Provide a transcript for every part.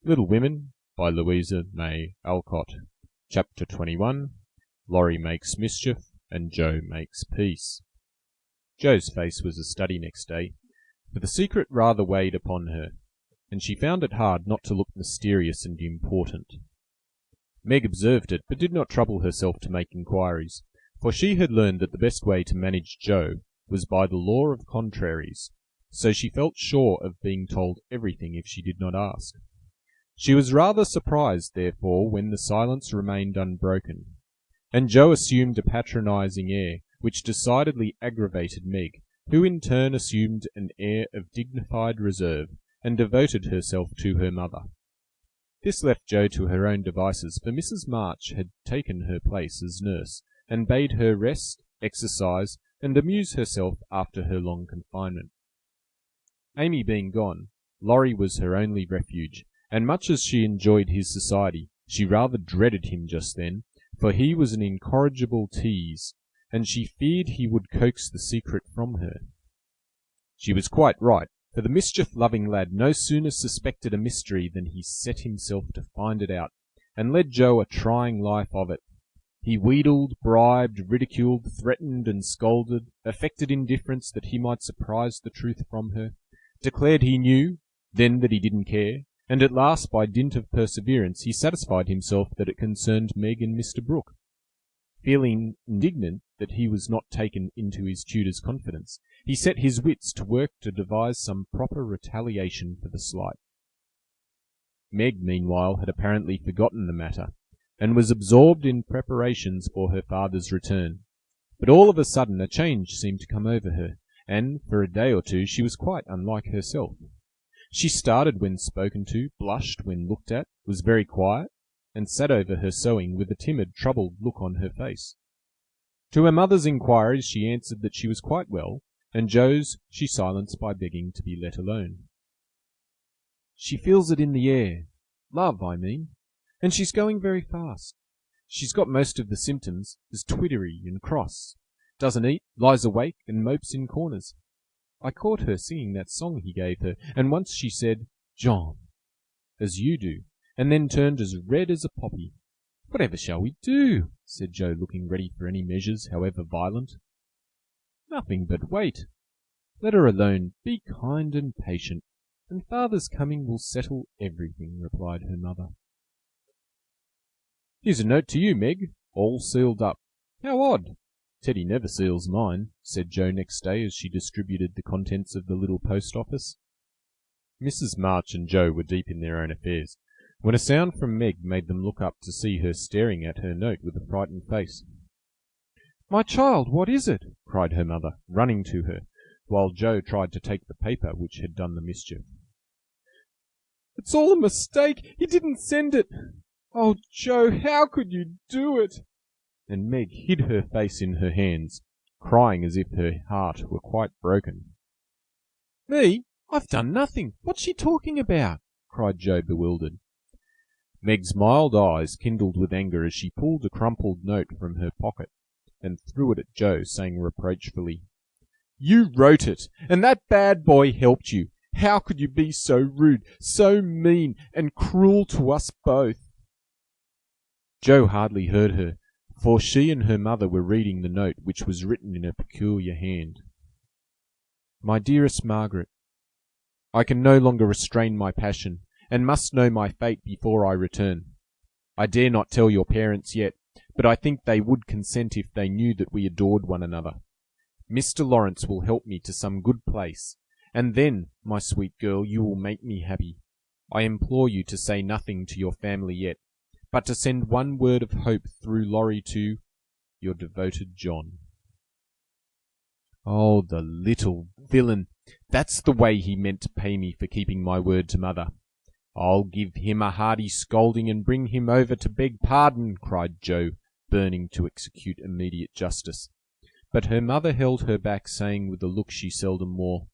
Little Women by Louise May Alcott. Chapter 21. Laurie Makes Mischief and Joe Makes Peace. Joe's face was a study next day, for the secret rather weighed upon her, and she found it hard not to look mysterious and important. Meg observed it, but did not trouble herself to make inquiries, for she had learned that the best way to manage Joe was by the law of contraries, so she felt sure of being told everything if she did not ask. She was rather surprised, therefore, when the silence remained unbroken, and Joe assumed a patronizing air, which decidedly aggravated Meg, who in turn assumed an air of dignified reserve, and devoted herself to her mother. This left Joe to her own devices, for Mrs. March had taken her place as nurse, and bade her rest, exercise, and amuse herself after her long confinement. Amy being gone, Laurie was her only refuge, and much as she enjoyed his society, she rather dreaded him just then, for he was an incorrigible tease, and she feared he would coax the secret from her. She was quite right, for the mischief-loving lad no sooner suspected a mystery than he set himself to find it out, and led Joe a trying life of it. He wheedled, bribed, ridiculed, threatened, and scolded, affected indifference that he might surprise the truth from her, declared he knew, then that he didn't care, and at last, by dint of perseverance, he satisfied himself that it concerned Meg and Mr. Brooke. Feeling indignant that he was not taken into his tutor's confidence, he set his wits to work to devise some proper retaliation for the slight. Meg, meanwhile, had apparently forgotten the matter, and was absorbed in preparations for her father's return. But all of a sudden a change seemed to come over her, and for a day or two she was quite unlike herself. She started when spoken to, blushed when looked at, was very quiet, and sat over her sewing with a timid, troubled look on her face. To her mother's inquiries she answered that she was quite well, and Joe's she silenced by begging to be let alone. She feels it in the air, love, I mean, and she's going very fast. She's got most of the symptoms, is twittery and cross, doesn't eat, lies awake, and mopes in corners. I caught her singing that song he gave her, and once she said, "John," as you do, and then turned as red as a poppy. "Whatever shall we do?" said Joe, looking ready for any measures, however violent. "Nothing but wait. Let her alone. Be kind and patient, and father's coming will settle everything," replied her mother. "Here's a note to you, Meg, all sealed up. How odd! Teddy never seals mine," said Joe next day as she distributed the contents of the little post office. Mrs. March and Joe were deep in their own affairs, when a sound from Meg made them look up to see her staring at her note with a frightened face. "My child, what is it?" cried her mother, running to her, while Joe tried to take the paper which had done the mischief. "It's all a mistake. He didn't send it. Oh, Joe, how could you do it?" And Meg hid her face in her hands, crying as if her heart were quite broken. "Me? I've done nothing. What's she talking about?" cried Joe, bewildered. Meg's mild eyes kindled with anger as she pulled a crumpled note from her pocket and threw it at Joe, saying reproachfully, "You wrote it, and that bad boy helped you. How could you be so rude, so mean, and cruel to us both?" Joe hardly heard her, for she and her mother were reading the note, which was written in a peculiar hand. "My dearest Margaret, I can no longer restrain my passion, and must know my fate before I return. I dare not tell your parents yet, but I think they would consent if they knew that we adored one another. Mr. Lawrence will help me to some good place, and then, my sweet girl, you will make me happy. I implore you to say nothing to your family yet, but to send one word of hope through Laurie to your devoted John." Oh, the little villain! That's the way he meant to pay me for keeping my word to mother. "I'll give him a hearty scolding and bring him over to beg pardon," cried Joe, burning to execute immediate justice. But her mother held her back, saying with a look she seldom wore,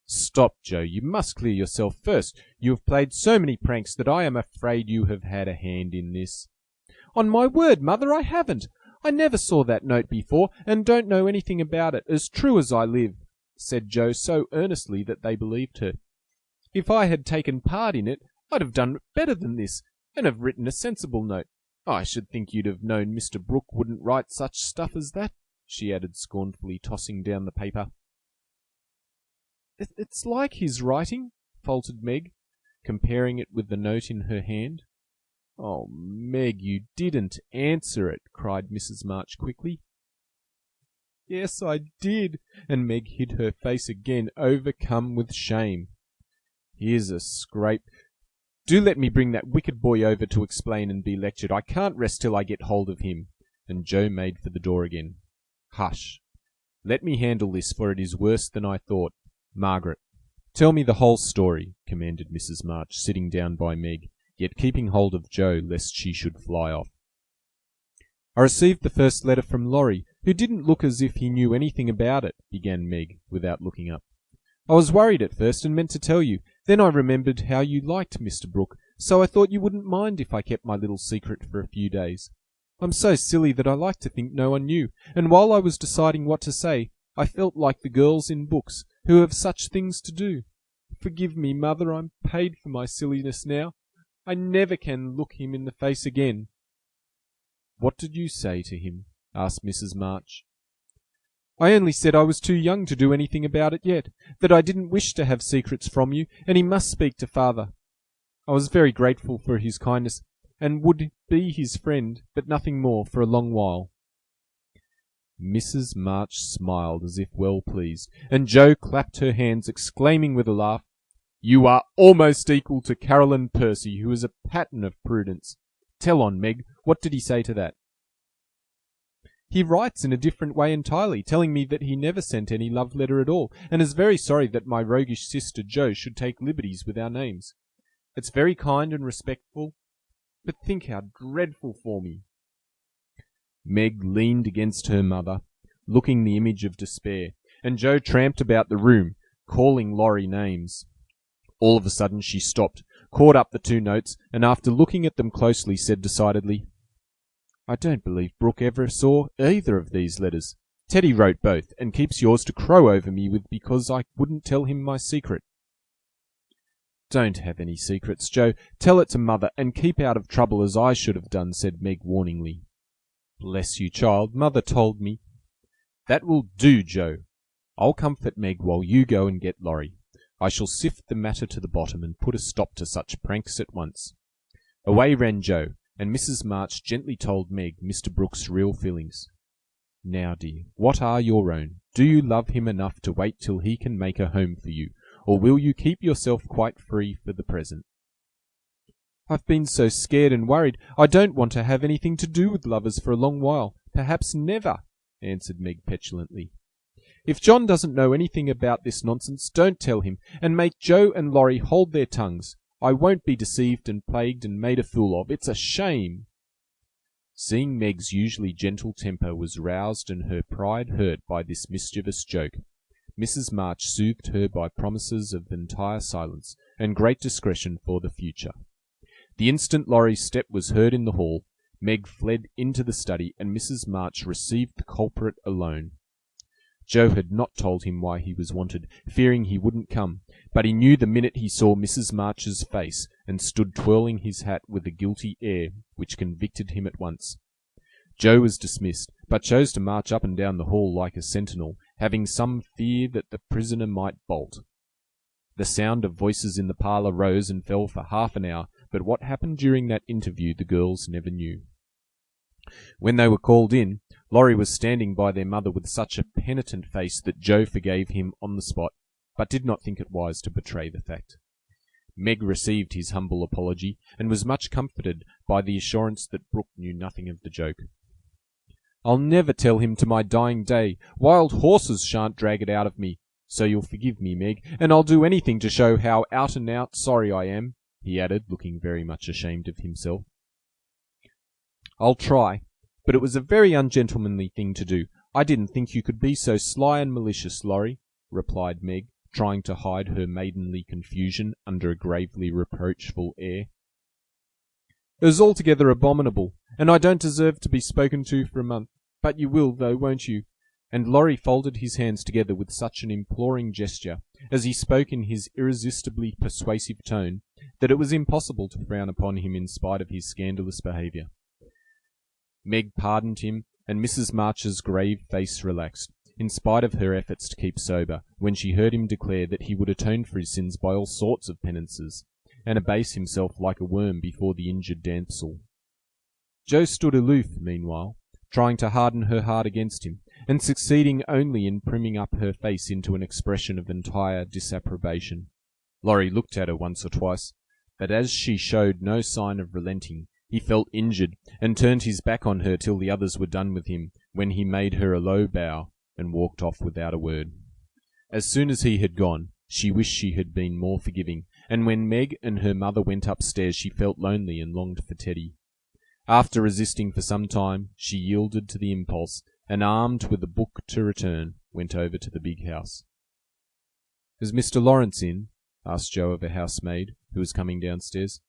"Stop, Joe, you must clear yourself first. You have played so many pranks that I am afraid you have had a hand in this." "On my word, mother, I haven't. I never saw that note before, and don't know anything about it, as true as I live," said Joe so earnestly that they believed her. "If I had taken part in it, I'd have done better than this, and have written a sensible note. I should think you'd have known Mr. Brooke wouldn't write such stuff as that," she added scornfully, tossing down the paper. It's like his writing," faltered Meg, comparing it with the note in her hand. "Oh, Meg, you didn't answer it," cried Mrs. March quickly. "Yes, I did," and Meg hid her face again, overcome with shame. "Here's a scrape. Do let me bring that wicked boy over to explain and be lectured. I can't rest till I get hold of him." And Joe made for the door again. "Hush. Let me handle this, for it is worse than I thought. Margaret, tell me the whole story," commanded Mrs. March, sitting down by Meg, yet keeping hold of Joe lest she should fly off. "I received the first letter from Laurie, who didn't look as if he knew anything about it," began Meg, without looking up. "I was worried at first and meant to tell you. Then I remembered how you liked Mr. Brooke, so I thought you wouldn't mind if I kept my little secret for a few days. I'm so silly that I like to think no one knew, and while I was deciding what to say, I felt like the girls in books, who have such things to do. Forgive me, Mother, I'm paid for my silliness now. I never can look him in the face again." "What did you say to him?" asked Mrs. March. "I only said I was too young to do anything about it yet, that I didn't wish to have secrets from you, and he must speak to Father. I was very grateful for his kindness, and would be his friend, but nothing more for a long while." Mrs. March smiled as if well pleased, and Joe clapped her hands, exclaiming with a laugh, "You are almost equal to Caroline Percy, who is a pattern of prudence. Tell on, Meg, what did he say to that?" "He writes in a different way entirely, telling me that he never sent any love letter at all, and is very sorry that my roguish sister Jo should take liberties with our names. It's very kind and respectful, but think how dreadful for me." Meg leaned against her mother, looking the image of despair, and Jo tramped about the room, calling Laurie names. All of a sudden she stopped, caught up the two notes, and after looking at them closely said decidedly, "I don't believe Brooke ever saw either of these letters. Teddy wrote both, and keeps yours to crow over me with because I wouldn't tell him my secret." "Don't have any secrets, Joe. Tell it to Mother, and keep out of trouble as I should have done," said Meg warningly. "Bless you, child, Mother told me." "That will do, Joe. I'll comfort Meg while you go and get Laurie. I shall sift the matter to the bottom and put a stop to such pranks at once." Away ran Joe, and Mrs. March gently told Meg Mr. Brooke's real feelings. "Now, dear, what are your own? Do you love him enough to wait till he can make a home for you, or will you keep yourself quite free for the present?" "I've been so scared and worried, I don't want to have anything to do with lovers for a long while, perhaps never," answered Meg petulantly. "If John doesn't know anything about this nonsense, don't tell him, and make Joe and Laurie hold their tongues. I won't be deceived and plagued and made a fool of. It's a shame." Seeing Meg's usually gentle temper was roused and her pride hurt by this mischievous joke, Mrs. March soothed her by promises of entire silence and great discretion for the future. The instant Laurie's step was heard in the hall, Meg fled into the study, and Mrs. March received the culprit alone. Joe had not told him why he was wanted, fearing he wouldn't come, but he knew the minute he saw Mrs. March's face, and stood twirling his hat with a guilty air, which convicted him at once. Joe was dismissed, but chose to march up and down the hall like a sentinel, having some fear that the prisoner might bolt. The sound of voices in the parlour rose and fell for half an hour, but what happened during that interview the girls never knew. When they were called in, Laurie was standing by their mother with such a penitent face that Joe forgave him on the spot, but did not think it wise to betray the fact. Meg received his humble apology, and was much comforted by the assurance that Brooke knew nothing of the joke. "I'll never tell him to my dying day. Wild horses shan't drag it out of me. So you'll forgive me, Meg, and I'll do anything to show how out-and-out sorry I am," he added, looking very much ashamed of himself. "I'll try, but it was a very ungentlemanly thing to do. I didn't think you could be so sly and malicious, Laurie," replied Meg, trying to hide her maidenly confusion under a gravely reproachful air. "It was altogether abominable, and I don't deserve to be spoken to for a month. But you will, though, won't you?" And Laurie folded his hands together with such an imploring gesture, as he spoke in his irresistibly persuasive tone, that it was impossible to frown upon him in spite of his scandalous behaviour. Meg pardoned him, and Mrs. March's grave face relaxed, in spite of her efforts to keep sober, when she heard him declare that he would atone for his sins by all sorts of penances, and abase himself like a worm before the injured damsel. Jo stood aloof, meanwhile, trying to harden her heart against him, and succeeding only in primming up her face into an expression of entire disapprobation. Laurie looked at her once or twice, but as she showed no sign of relenting, he felt injured, and turned his back on her till the others were done with him, when he made her a low bow, and walked off without a word. As soon as he had gone, she wished she had been more forgiving, and when Meg and her mother went upstairs she felt lonely and longed for Teddy. After resisting for some time, she yielded to the impulse, and armed with a book to return, went over to the big house. "Is Mr. Lawrence in?" asked Jo of a housemaid, who was coming downstairs.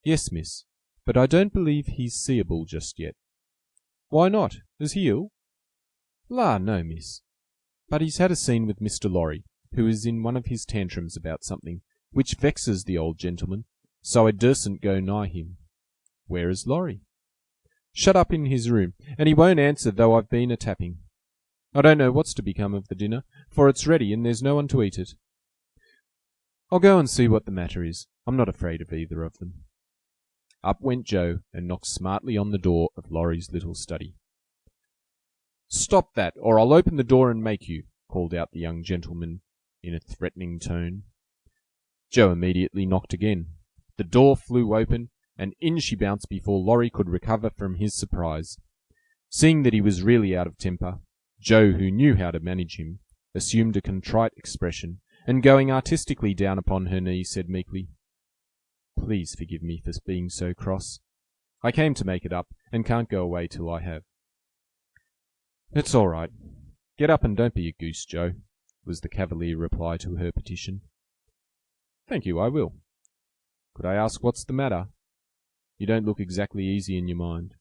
"Yes, miss, but I don't believe he's seeable just yet." "Why not? Is he ill?" "La, no, miss. But he's had a scene with Mr. Lorry, who is in one of his tantrums about something, which vexes the old gentleman, so I dursn't go nigh him." "Where is Lorry?" "Shut up in his room, and he won't answer though I've been a-tapping. I don't know what's to become of the dinner, for it's ready and there's no one to eat it." "I'll go and see what the matter is. I'm not afraid of either of them." Up went Jo, and knocked smartly on the door of Lorry's little study. "Stop that, or I'll open the door and make you," called out the young gentleman in a threatening tone. Jo immediately knocked again. The door flew open, and in she bounced before Lorry could recover from his surprise. Seeing that he was really out of temper, Jo, who knew how to manage him, assumed a contrite expression, and going artistically down upon her knee, said meekly, "Please forgive me for being so cross. I came to make it up, and can't go away till I have." "It's all right. Get up and don't be a goose, Jo," was the cavalier reply to her petition. "Thank you, I will. Could I ask what's the matter? You don't look exactly easy in your mind."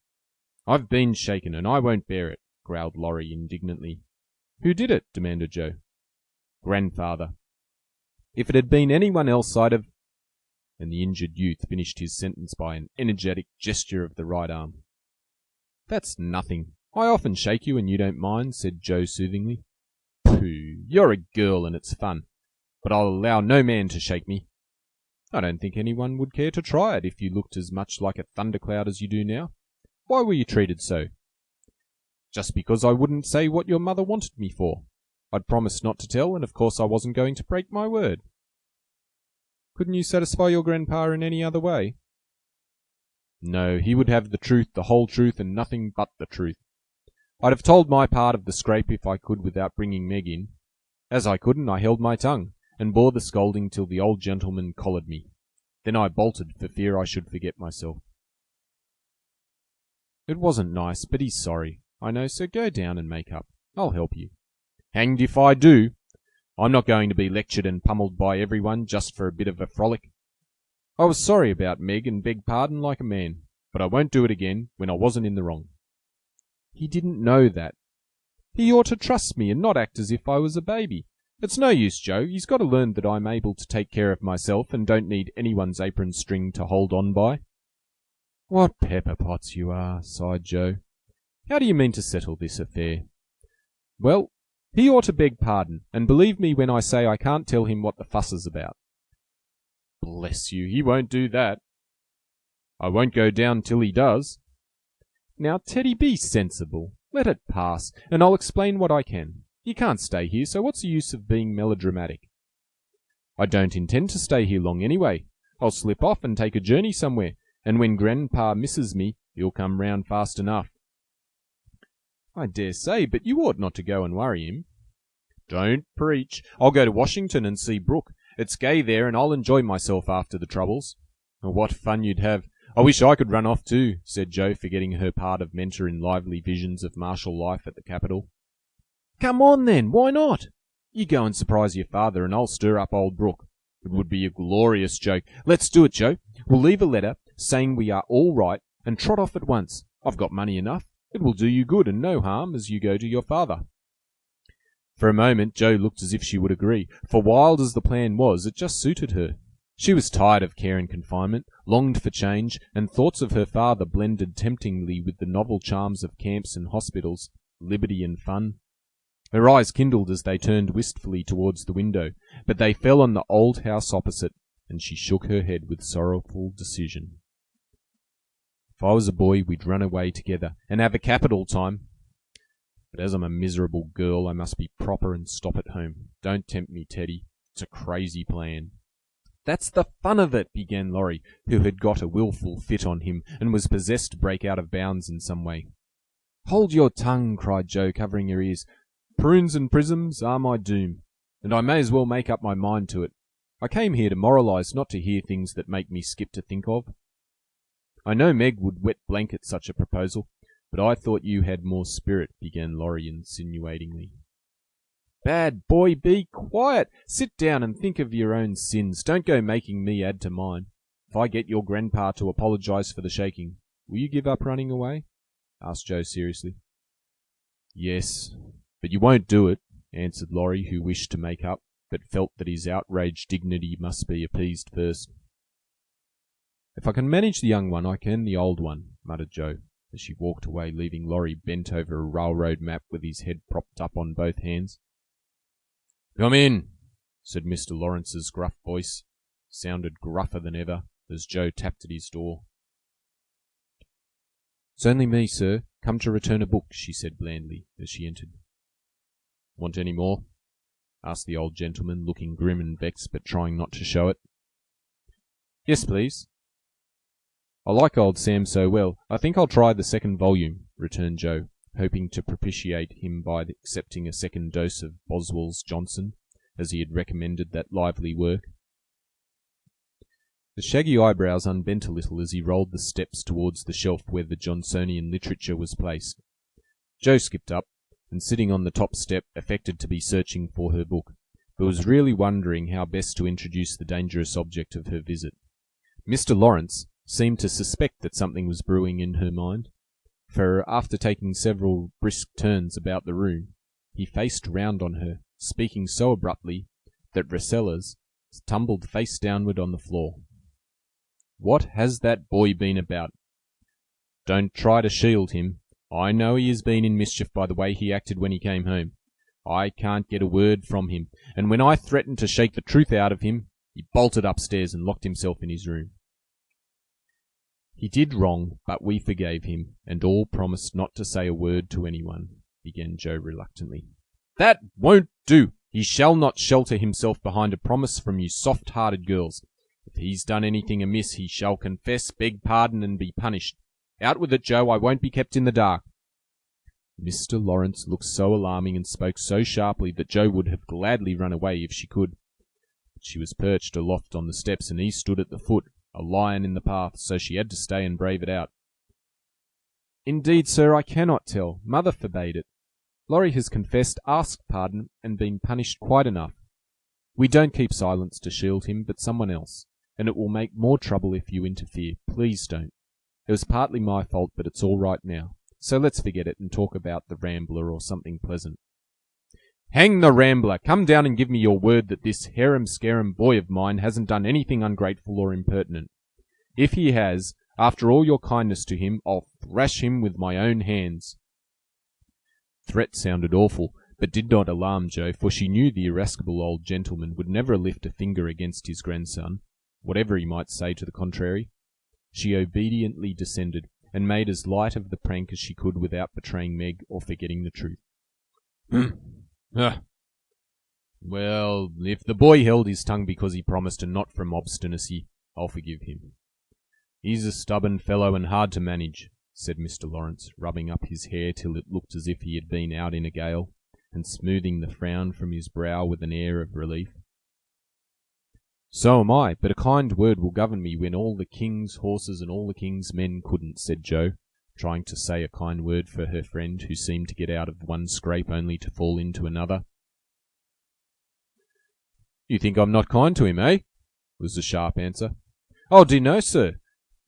"I've been shaken, and I won't bear it," growled Lorry indignantly. "Who did it?" demanded Jo. "Grandfather. If it had been anyone else, I'd have—" And the injured youth finished his sentence by an energetic gesture of the right arm. "That's nothing. I often shake you, and you don't mind," said Jo soothingly. "Pooh, you're a girl, and it's fun. But I'll allow no man to shake me." "I don't think anyone would care to try it if you looked as much like a thundercloud as you do now. Why were you treated so?" "Just because I wouldn't say what your mother wanted me for. I'd promised not to tell, and of course I wasn't going to break my word." "Couldn't you satisfy your grandpa in any other way?" "No, he would have the truth, the whole truth, and nothing but the truth. I'd have told my part of the scrape if I could without bringing Meg in. As I couldn't, I held my tongue, and bore the scolding till the old gentleman collared me. Then I bolted for fear I should forget myself." "It wasn't nice, but he's sorry, I know, so go down and make up. I'll help you." "Hanged if I do. I'm not going to be lectured and pummeled by everyone just for a bit of a frolic. I was sorry about Meg and begged pardon like a man, but I won't do it again when I wasn't in the wrong." "He didn't know that." "He ought to trust me and not act as if I was a baby. It's no use, Jo. He's got to learn that I'm able to take care of myself and don't need anyone's apron string to hold on by." "What pepper pots you are," sighed Jo. "How do you mean to settle this affair?" "Well, he ought to beg pardon, and believe me when I say I can't tell him what the fuss is about." "Bless you, he won't do that." "I won't go down till he does." "Now, Teddy, be sensible. Let it pass, and I'll explain what I can. You can't stay here, so what's the use of being melodramatic?" "I don't intend to stay here long anyway. I'll slip off and take a journey somewhere, and when Grandpa misses me, he'll come round fast enough." "I dare say, but you ought not to go and worry him." "Don't preach. I'll go to Washington and see Brooke. It's gay there, and I'll enjoy myself after the troubles." "Oh, what fun you'd have. I wish I could run off too," said Jo, forgetting her part of mentor in lively visions of martial life at the capital. "Come on then, why not? You go and surprise your father, and I'll stir up old Brooke. It would be a glorious joke. Let's do it, Jo. We'll leave a letter saying we are all right, and trot off at once. I've got money enough. It will do you good and no harm as you go to your father." For a moment Jo looked as if she would agree, for wild as the plan was, it just suited her. She was tired of care and confinement, longed for change, and thoughts of her father blended temptingly with the novel charms of camps and hospitals, liberty and fun. Her eyes kindled as they turned wistfully towards the window, but they fell on the old house opposite, and she shook her head with sorrowful decision. If I was a boy, we'd run away together, and have a capital time. But as I'm a miserable girl, I must be proper and stop at home. Don't tempt me, Teddy. It's a crazy plan. That's the fun of it, began Laurie, who had got a wilful fit on him, and was possessed to break out of bounds in some way. Hold your tongue, cried Joe, covering her ears. Prunes and prisms are my doom, and I may as well make up my mind to it. I came here to moralise, not to hear things that make me skip to think of. I know Meg would wet blanket such a proposal, but I thought you had more spirit, began Laurie insinuatingly. Bad boy, be quiet. Sit down and think of your own sins. Don't go making me add to mine. If I get your grandpa to apologise for the shaking, will you give up running away? Asked Joe seriously. Yes, but you won't do it, answered Laurie, who wished to make up, but felt that his outraged dignity must be appeased first. If I can manage the young one, I can the old one, muttered Joe, as she walked away, leaving Laurie bent over a railroad map with his head propped up on both hands. Come in, said Mr. Lawrence's gruff voice, sounded gruffer than ever, as Joe tapped at his door. It's only me, sir, come to return a book, she said blandly, as she entered. Want any more? Asked the old gentleman, looking grim and vexed, but trying not to show it. Yes, please. I like old Sam so well, I think I'll try the second volume, returned Joe, hoping to propitiate him by accepting a second dose of Boswell's Johnson, as he had recommended that lively work. The shaggy eyebrows unbent a little as he rolled the steps towards the shelf where the Johnsonian literature was placed. Joe skipped up, and sitting on the top step, affected to be searching for her book, but was really wondering how best to introduce the dangerous object of her visit. Mr. Lawrence seemed to suspect that something was brewing in her mind, for after taking several brisk turns about the room, he faced round on her, speaking so abruptly that Rosella's tumbled face downward on the floor. What has that boy been about? Don't try to shield him. I know he has been in mischief by the way he acted when he came home. I can't get a word from him, and when I threatened to shake the truth out of him, he bolted upstairs and locked himself in his room. He did wrong, but we forgave him, and all promised not to say a word to anyone, began Joe reluctantly. That won't do. He shall not shelter himself behind a promise from you soft-hearted girls. If he's done anything amiss, he shall confess, beg pardon, and be punished. Out with it, Joe. I won't be kept in the dark. Mr. Lawrence looked so alarming and spoke so sharply that Joe would have gladly run away if she could. But she was perched aloft on the steps, and he stood at the foot, a lion in the path, so she had to stay and brave it out. Indeed, sir, I cannot tell. Mother forbade it. Laurie has confessed, asked pardon, and been punished quite enough. We don't keep silence to shield him, but someone else, and it will make more trouble if you interfere. Please don't. It was partly my fault, but it's all right now. So let's forget it and talk about the Rambler or something pleasant. Hang the Rambler! Come down and give me your word that this harum-scarum boy of mine hasn't done anything ungrateful or impertinent. If he has, after all your kindness to him, I'll thrash him with my own hands. Threat sounded awful, but did not alarm Joe, for she knew the irascible old gentleman would never lift a finger against his grandson, whatever he might say to the contrary. She obediently descended, and made as light of the prank as she could without betraying Meg or forgetting the truth. Well, if the boy held his tongue because he promised and not from obstinacy, I'll forgive him. He's a stubborn fellow and hard to manage, said Mr. Lawrence, rubbing up his hair till it looked as if he had been out in a gale, and smoothing the frown from his brow with an air of relief. So am I, but a kind word will govern me when all the king's horses and all the king's men couldn't, said Joe, trying to say a kind word for her friend, who seemed to get out of one scrape only to fall into another. You think I'm not kind to him, eh? Was the sharp answer. Oh, dear no, sir.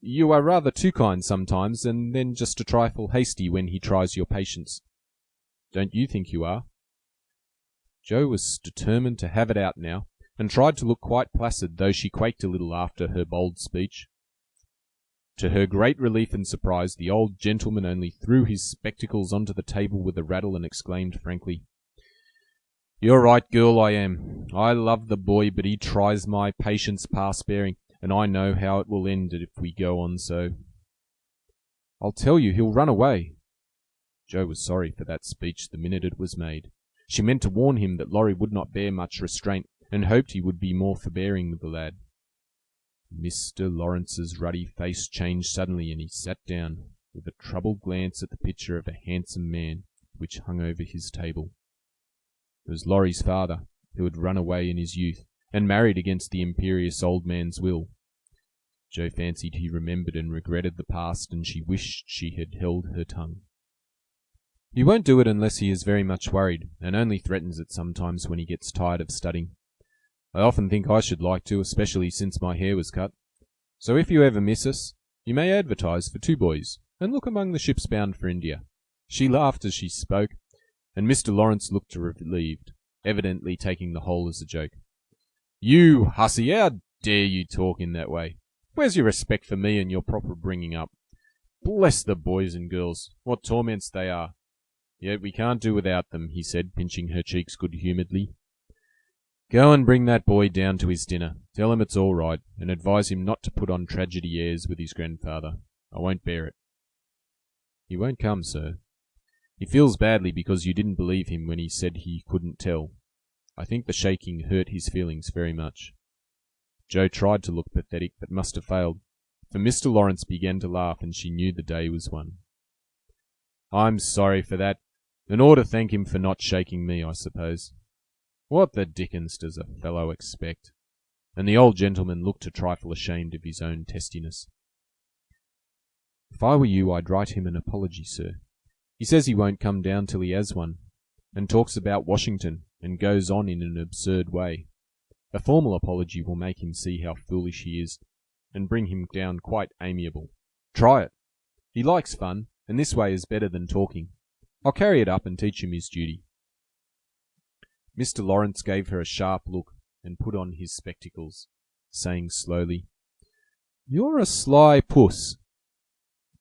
You are rather too kind sometimes, and then just a trifle hasty when he tries your patience. Don't you think you are? Joe was determined to have it out now, and tried to look quite placid, though she quaked a little after her bold speech. To her great relief and surprise, the old gentleman only threw his spectacles onto the table with a rattle and exclaimed frankly, "You're right, girl, I am. I love the boy, but he tries my patience past bearing, and I know how it will end if we go on so. I'll tell you, he'll run away." Jo was sorry for that speech the minute it was made. She meant to warn him that Laurie would not bear much restraint, and hoped he would be more forbearing with the lad. Mr. Lawrence's ruddy face changed suddenly, and he sat down, with a troubled glance at the picture of a handsome man which hung over his table. It was Laurie's father, who had run away in his youth, and married against the imperious old man's will. Jo fancied he remembered and regretted the past, and she wished she had held her tongue. "He won't do it unless he is very much worried, and only threatens it sometimes when he gets tired of studying. I often think I should like to, especially since my hair was cut. So if you ever miss us, you may advertise for 2 boys, and look among the ships bound for India." She laughed as she spoke, and Mr. Lawrence looked relieved, evidently taking the whole as a joke. "You hussy, how dare you talk in that way? Where's your respect for me and your proper bringing up? Bless the boys and girls, what torments they are. Yet we can't do without them," he said, pinching her cheeks good-humouredly. "Go and bring that boy down to his dinner. Tell him it's all right, and advise him not to put on tragedy airs with his grandfather. I won't bear it." "He won't come, sir. He feels badly because you didn't believe him when he said he couldn't tell. I think the shaking hurt his feelings very much." Jo tried to look pathetic, but must have failed, for Mr. Lawrence began to laugh, and she knew the day was won. "I'm sorry for that, and ought to thank him for not shaking me, I suppose. What the dickens does a fellow expect?" And the old gentleman looked a trifle ashamed of his own testiness. "If I were you, I'd write him an apology, sir. He says he won't come down till he has one, and talks about Washington, and goes on in an absurd way. A formal apology will make him see how foolish he is, and bring him down quite amiable. Try it. He likes fun, and this way is better than talking. I'll carry it up and teach him his duty." Mr. Lawrence gave her a sharp look, and put on his spectacles, saying slowly, "You're a sly puss.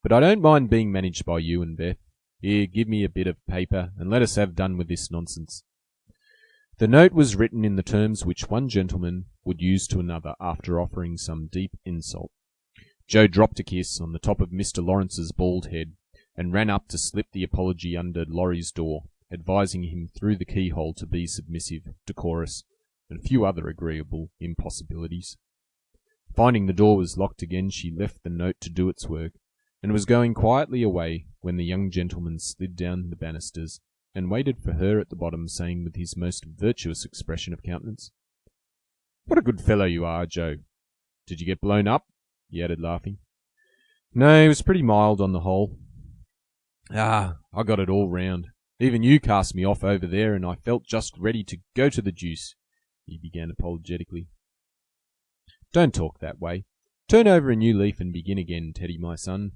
But I don't mind being managed by you and Beth. Here, give me a bit of paper, and let us have done with this nonsense." The note was written in the terms which one gentleman would use to another after offering some deep insult. Jo dropped a kiss on the top of Mr. Lawrence's bald head, and ran up to slip the apology under Laurie's door, advising him through the keyhole to be submissive, decorous, and a few other agreeable impossibilities. Finding the door was locked again, she left the note to do its work, and was going quietly away when the young gentleman slid down the banisters, and waited for her at the bottom, saying with his most virtuous expression of countenance, "What a good fellow you are, Jo. Did you get blown up?" he added, laughing. "No, it was pretty mild on the whole. I got it all round. Even you cast me off over there, and I felt just ready to go to the deuce," he began apologetically. "Don't talk that way. Turn over a new leaf and begin again, Teddy, my son."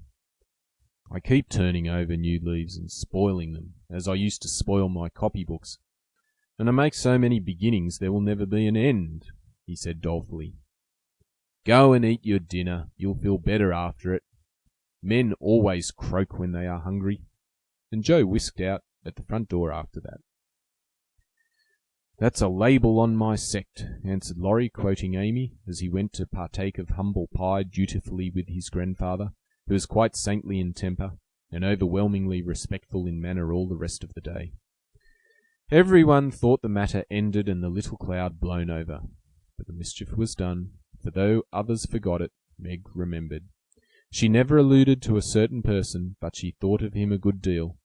"I keep turning over new leaves and spoiling them, as I used to spoil my copybooks. And I make so many beginnings there will never be an end," he said dolefully. "Go and eat your dinner. You'll feel better after it. Men always croak when they are hungry." And Jo whisked out at the front door after that. "That's a label on my sect," answered Laurie, quoting Amy, as he went to partake of humble pie dutifully with his grandfather, who was quite saintly in temper, and overwhelmingly respectful in manner all the rest of the day. Everyone thought the matter ended and the little cloud blown over, but the mischief was done, for though others forgot it, Meg remembered. She never alluded to a certain person, but she thought of him a good deal,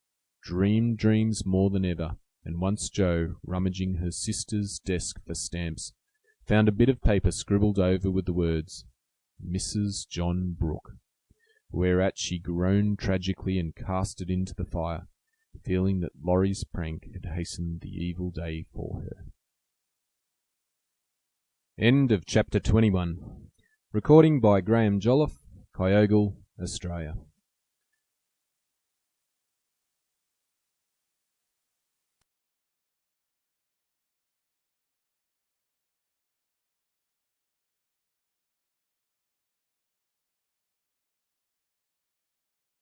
dreamed dreams more than ever, and once Jo, rummaging her sister's desk for stamps, found a bit of paper scribbled over with the words, "Mrs. John Brooke," whereat she groaned tragically and cast it into the fire, feeling that Laurie's prank had hastened the evil day for her. End of chapter 21. Recording by Graham Jolliffe, Kyogle, Australia.